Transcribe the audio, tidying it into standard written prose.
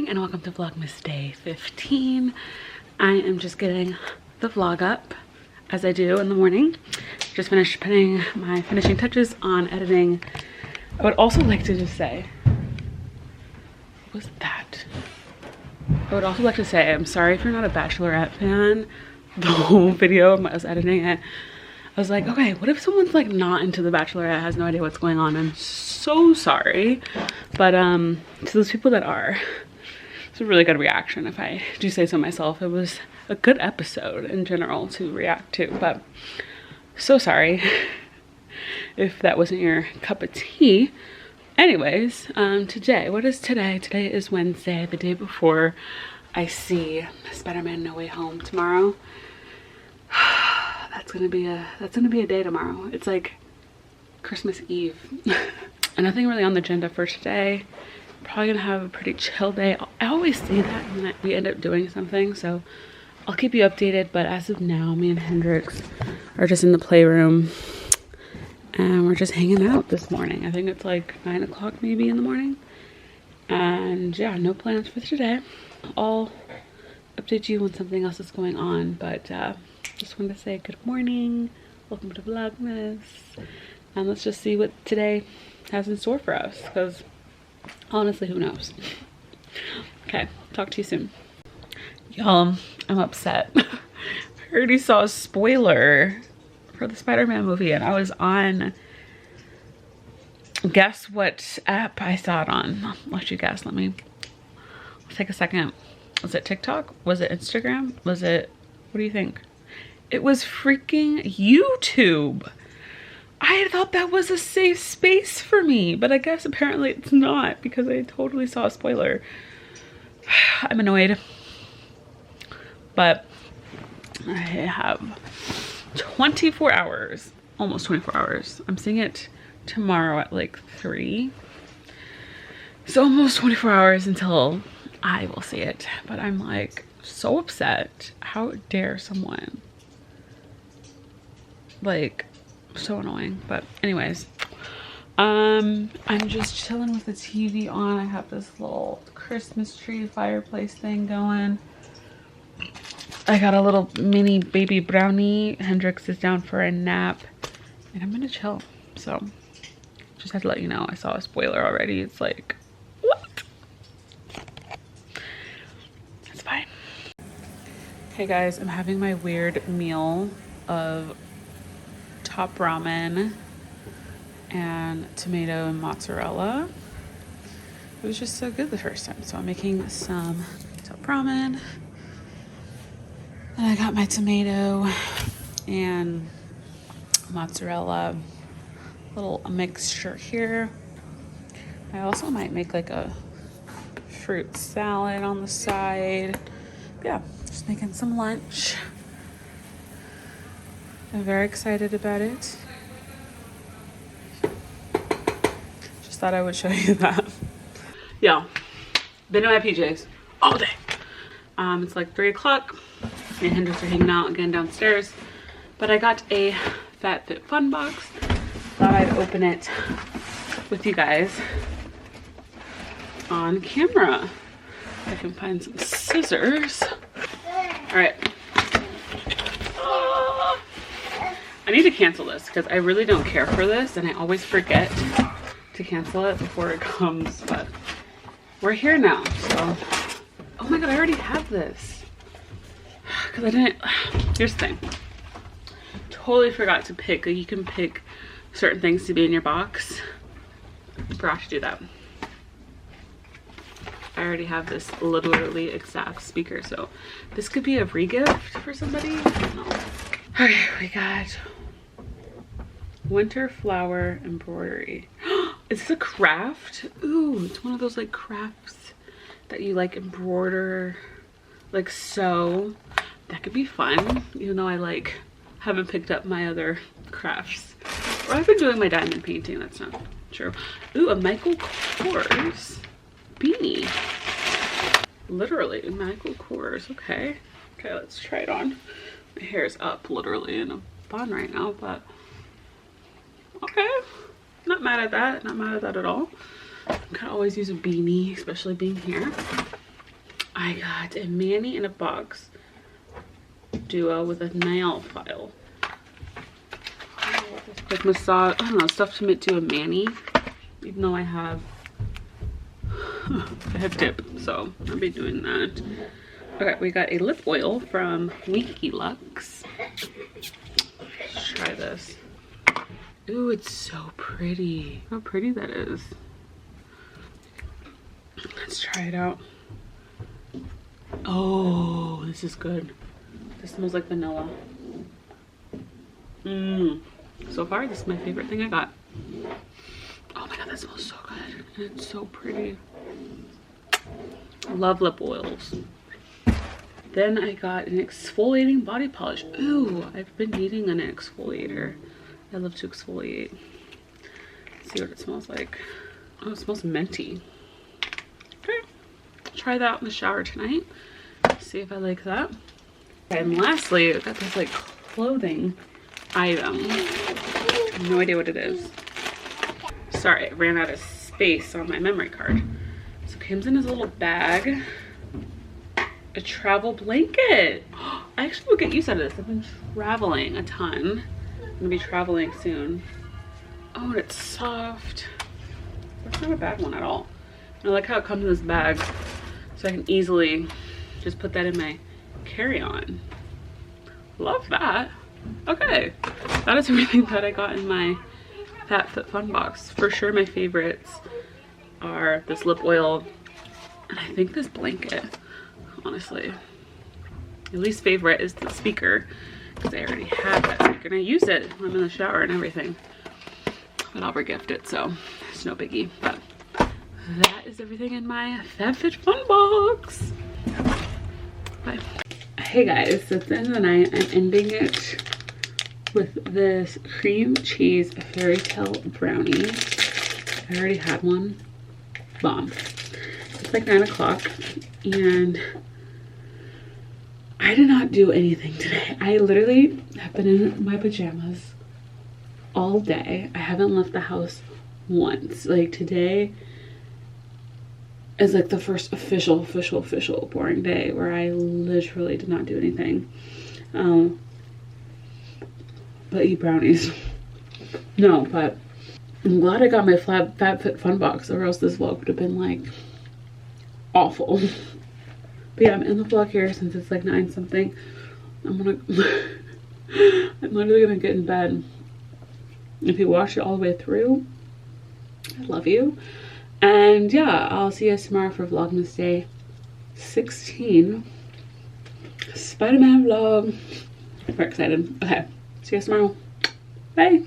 and welcome to Vlogmas day 15. I am just getting the vlog up as I do in the morning. Just finished putting my finishing touches on editing. I would also like to just say, what was that? I would also like to say, I'm sorry if you're not a Bachelorette fan. The whole video of us editing it, I was like, okay, what if someone's like not into The Bachelorette, has no idea what's going on? I'm so sorry. But to those people that are, it's a really good reaction. If I do say so myself, it was a good episode in general to react to, but so sorry if that wasn't your cup of tea. Anyways, today, what is today? Today is Wednesday, the day before I see Spider-Man No Way Home tomorrow. That's gonna be a day tomorrow. It's like Christmas Eve. And nothing really on the agenda for today. Probably gonna have a pretty chill day. I always say that when we end up doing something, so I'll keep you updated. But as of now, me and Hendrix are just in the playroom and we're just hanging out this morning. I think it's like 9 o'clock maybe in the morning. And yeah, no plans for today. I'll update you when something else is going on, but just wanted to say good morning, welcome to Vlogmas, and let's just see what today has in store for us, because honestly, who knows? Okay, talk to you soon. Y'all, I'm upset. I already saw a spoiler for the Spider-Man movie, and I was on, guess what app I saw it on? I'll let you guess. Let's take a second. Was it TikTok? Was it Instagram? Was it, what do you think? It was freaking YouTube. I thought that was a safe space for me, but I guess apparently it's not, because I totally saw a spoiler. I'm annoyed. But I have 24 hours, almost 24 hours. I'm seeing it tomorrow at like 3. So almost 24 hours until I will see it. But I'm like so upset. How dare someone? Like, so annoying. But anyways, I'm just chilling with the TV on. I have this little Christmas tree fireplace thing going. I got a little mini baby brownie. Hendrix is down for a nap and I'm gonna chill. So just had to let you know, I saw a spoiler already. It's like, what? It's fine. Hey guys, I'm having my weird meal of top ramen and tomato and mozzarella. It was just so good the first time. So I'm making some top ramen. And I got my tomato and mozzarella, little mixture here. I also might make like a fruit salad on the side. Yeah, just making some lunch. I'm very excited about it. Just thought I would show you that. Yeah, been in my PJs all day. It's like 3 o'clock. Me and Hendrix are hanging out again downstairs. But I got a Fabfitfun box. Thought I'd open it with you guys on camera. I can find some scissors. All right. I need to cancel this because I really don't care for this and I always forget to cancel it before it comes, but we're here now. So, oh my God, I already have this. Cause I didn't, here's the thing. Totally forgot to pick, like you can pick certain things to be in your box. Forgot to do that. I already have this literally exact speaker, so this could be a re-gift for somebody. I don't know. Okay, we got winter flower embroidery. Is this a craft? Ooh, it's one of those like crafts that you like embroider, like sew. That could be fun, even though I like haven't picked up my other crafts. Or I've been doing my diamond painting, that's not true. Ooh, a Michael Kors beanie. Literally, Michael Kors, okay. Okay, let's try it on. My hair's up literally in a bun right now, but okay. Not mad at that, not mad at that at all. I can always use a beanie, especially being here. I got a mani in a box duo with a nail file. Like massage, I don't know, stuff to do a mani, even though I have a hip tip, so I'll be doing that. Okay, we got a lip oil from Winky Lux. Let's try this. Ooh, it's so pretty. How pretty that is. Let's try it out. Oh, this is good. This smells like vanilla. So far, this is my favorite thing I got. Oh my god, that smells so good. And it's so pretty. Love lip oils. Then I got an exfoliating body polish. Ooh, I've been needing an exfoliator. I love to exfoliate. Let's see what it smells like. Oh, it smells minty. Okay, try that out in the shower tonight. See if I like that. And lastly, I got this like clothing item. I have no idea what it is. Sorry, I ran out of space on my memory card. So it comes in this little bag. A travel blanket. I actually will get used out of this. I've been traveling a ton. I'm gonna be traveling soon. Oh, and it's soft. That's not a bad one at all. I like how it comes in this bag, so I can easily just put that in my carry-on. Love that. Okay, that is everything that I got in my Fabfitfun box. For sure my favorites are this lip oil and I think this blanket, honestly. My least favorite is the speaker because I already have that speaker and I use it when I'm in the shower and everything. But I'll regift it, so it's no biggie. But that is everything in my Fabfitfun box. Bye. Hey guys, so at the end of the night, I'm ending it with this cream cheese fairy tale brownie. I already had one. Bomb. It's like 9 o'clock and I did not do anything today. I literally have been in my pajamas all day. I haven't left the house once. Like today is like the first official boring day where I literally did not do anything. But eat brownies. No, but I'm glad I got my Fabfitfun box or else this vlog would have been like awful. But yeah, I'm in the vlog here since it's like 9 something. I'm literally gonna get in bed. If you watched it all the way through, I love you. And yeah, I'll see you guys tomorrow for Vlogmas Day 16. Spider-Man vlog. Very excited. Okay, see you guys tomorrow. Bye.